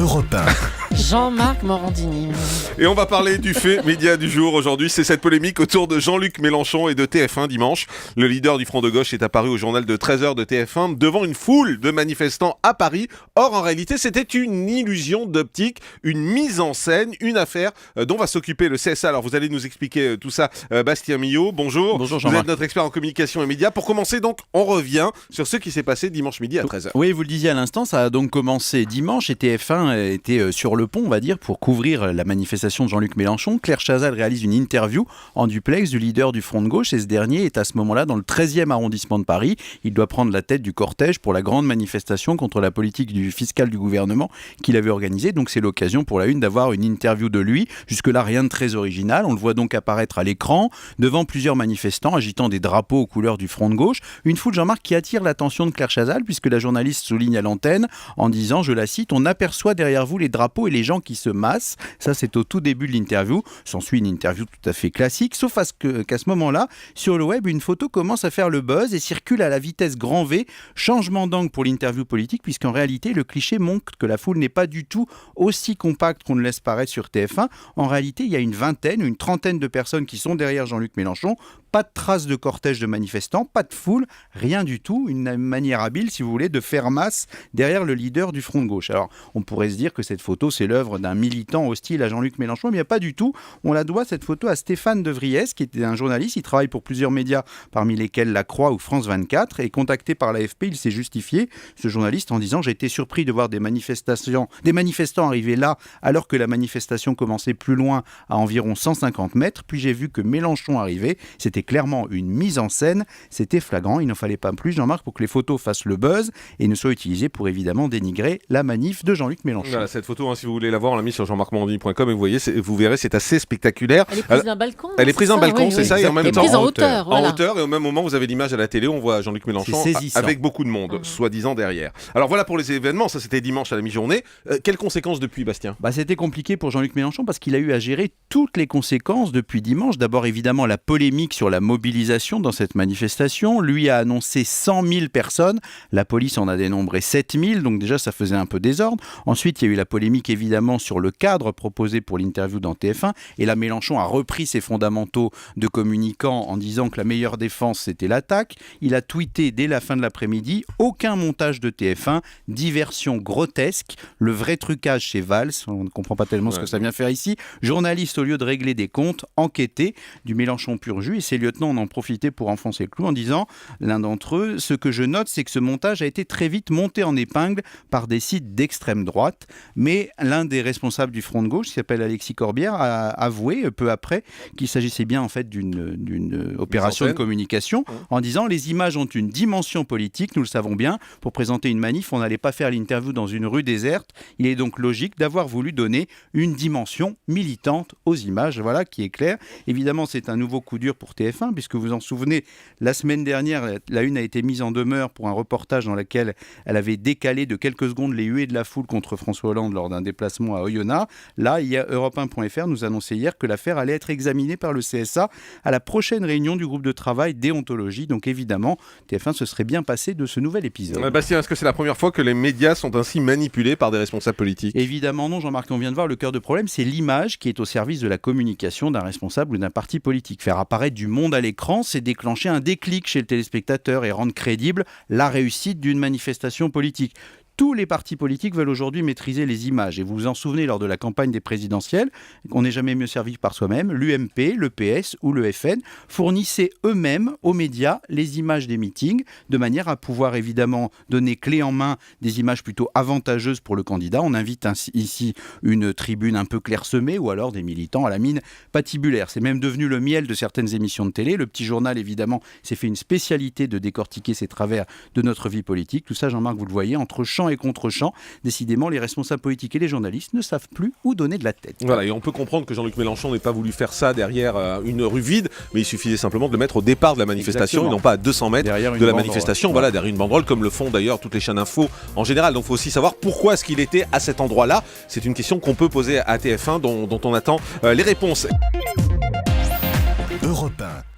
Europe 1. Jean-Marc Morandini. Et on va parler du fait média du jour aujourd'hui. C'est cette polémique autour de Jean-Luc Mélenchon et de TF1 dimanche. Le leader du Front de gauche est apparu au journal de 13h de TF1 devant une foule de manifestants à Paris. Or, en réalité, c'était une illusion d'optique, une mise en scène, une affaire dont va s'occuper le CSA. Alors, vous allez nous expliquer tout ça. Bastien Millot, bonjour. Bonjour Jean-Marc. Vous êtes notre expert en communication et médias. Pour commencer, donc, on revient sur ce qui s'est passé dimanche midi à 13h. Oui, vous le disiez à l'instant, ça a donc commencé dimanche et TF1 était sur le pont, on va dire, pour couvrir la manifestation de Jean-Luc Mélenchon. Claire Chazal réalise une interview en duplex du leader du Front de gauche et ce dernier est à ce moment-là dans le 13e arrondissement de Paris. Il doit prendre la tête du cortège pour la grande manifestation contre la politique fiscale du gouvernement qu'il avait organisée. Donc c'est l'occasion pour la Une d'avoir une interview de lui. Jusque-là, rien de très original. On le voit donc apparaître à l'écran devant plusieurs manifestants agitant des drapeaux aux couleurs du Front de gauche. Une foule, Jean-Marc, qui attire l'attention de Claire Chazal puisque la journaliste souligne à l'antenne en disant, je la cite, « On aperçoit derrière vous les drapeaux et les gens qui se massent ». Ça, c'est au tout début de l'interview. S'ensuit une interview tout à fait classique, sauf qu'à ce moment-là, sur le web, une photo commence à faire le buzz et circule à la vitesse grand V. Changement d'angle pour l'interview politique, puisqu'en réalité, le cliché montre que la foule n'est pas du tout aussi compacte qu'on le laisse paraître sur TF1. En réalité, il y a une trentaine de personnes qui sont derrière Jean-Luc Mélenchon. Pas de traces de cortège de manifestants, pas de foule, rien du tout. Une manière habile, si vous voulez, de faire masse derrière le leader du Front de gauche. Alors, on pourrait se dire que cette photo, c'est l'œuvre d'un militant hostile à Jean-Luc Mélenchon, mais il n'y a pas du tout. On la doit, cette photo, à Stéphane De Vries, qui était un journaliste. Il travaille pour plusieurs médias, parmi lesquels La Croix ou France 24. Et contacté par l'AFP, il s'est justifié, ce journaliste, en disant « J'ai été surpris de voir des manifestants arriver là, alors que la manifestation commençait plus loin, à environ 150 mètres. Puis j'ai vu que Mélenchon arrivait. C'était clairement une mise en scène. C'était flagrant. Il n'en fallait pas plus, Jean-Marc, pour que les photos fassent le buzz et ne soient utilisées pour évidemment dénigrer la manif de Jean-Luc Mélenchon. » Voilà, cette photo, si vous voulez la voir, on l'a mise sur jean-marc-morandini.com et vous verrez, c'est assez spectaculaire. Elle est prise d'un balcon. Elle est prise d'un balcon, oui, c'est ça, oui. et en même temps en hauteur. Voilà. En hauteur, et au même moment, vous avez l'image à la télé, on voit Jean-Luc Mélenchon avec beaucoup de monde, soi-disant derrière. Alors voilà pour les événements, ça c'était dimanche à la mi-journée. Quelles conséquences depuis, Bastien ? C'était compliqué pour Jean-Luc Mélenchon parce qu'il a eu à gérer toutes les conséquences depuis dimanche. D'abord, évidemment, la polémique sur la mobilisation dans cette manifestation. Lui a annoncé 100 000 personnes. La police en a dénombré 7 000, donc déjà ça faisait un peu désordre. Ensuite, il y a eu la polémique évidemment sur le cadre proposé pour l'interview dans TF1. Et là, Mélenchon a repris ses fondamentaux de communicant en disant que la meilleure défense, c'était l'attaque. Il a tweeté dès la fin de l'après-midi « Aucun montage de TF1, diversion grotesque, le vrai trucage chez Valls ». On ne comprend pas tellement ce que ça vient faire ici. Journaliste, au lieu de régler des comptes, enquêté, du Mélenchon pur jus. Et ses lieutenants en ont profité pour enfoncer le clou en disant, l'un d'entre eux, « Ce que je note, c'est que ce montage a été très vite monté en épingle par des sites d'extrême droite. » Mais l'un des responsables du Front de gauche, qui s'appelle Alexis Corbière, a avoué peu après qu'il s'agissait bien en fait d'une opération de communication en disant « Les images ont une dimension politique, nous le savons bien. Pour présenter une manif, on n'allait pas faire l'interview dans une rue déserte. Il est donc logique d'avoir voulu donner une dimension militante aux images. » Voilà qui est clair. Évidemment, c'est un nouveau coup dur pour TF1, puisque vous en souvenez, la semaine dernière, la Une a été mise en demeure pour un reportage dans lequel elle avait décalé de quelques secondes les huées de la foule contre François Hollande lors d'un déplacement à Oyonnax. Là, Europe1.fr nous annonçait hier que l'affaire allait être examinée par le CSA à la prochaine réunion du groupe de travail déontologie. Donc évidemment, TF1 se serait bien passé de ce nouvel épisode. Bastien, est-ce que c'est la première fois que les médias sont ainsi manipulés par des responsables politiques ? Évidemment non, Jean-Marc, on vient de voir le cœur de problème, c'est l'image qui est au service de la communication d'un responsable ou d'un parti politique. Faire apparaître du monde à l'écran, c'est déclencher un déclic chez le téléspectateur et rendre crédible la réussite d'une manifestation politique. Tous les partis politiques veulent aujourd'hui maîtriser les images. Et vous vous en souvenez, lors de la campagne des présidentielles, on n'est jamais mieux servi par soi-même. L'UMP, le PS ou le FN fournissaient eux-mêmes aux médias les images des meetings, de manière à pouvoir évidemment donner clé en main des images plutôt avantageuses pour le candidat. On invite ici une tribune un peu clairsemée ou alors des militants à la mine patibulaire. C'est même devenu le miel de certaines émissions de télé. Le Petit Journal, évidemment, s'est fait une spécialité de décortiquer ces travers de notre vie politique. Tout ça, Jean-Marc, vous le voyez, entre champ et contre-champ. Décidément, les responsables politiques et les journalistes ne savent plus où donner de la tête. Voilà, et on peut comprendre que Jean-Luc Mélenchon n'ait pas voulu faire ça derrière une rue vide, mais il suffisait simplement de le mettre au départ de la manifestation et non pas à 200 mètres de la manifestation. Voilà, derrière une banderole, comme le font d'ailleurs toutes les chaînes info en général. Donc il faut aussi savoir pourquoi est-ce qu'il était à cet endroit-là. C'est une question qu'on peut poser à TF1 dont on attend les réponses. Europe 1.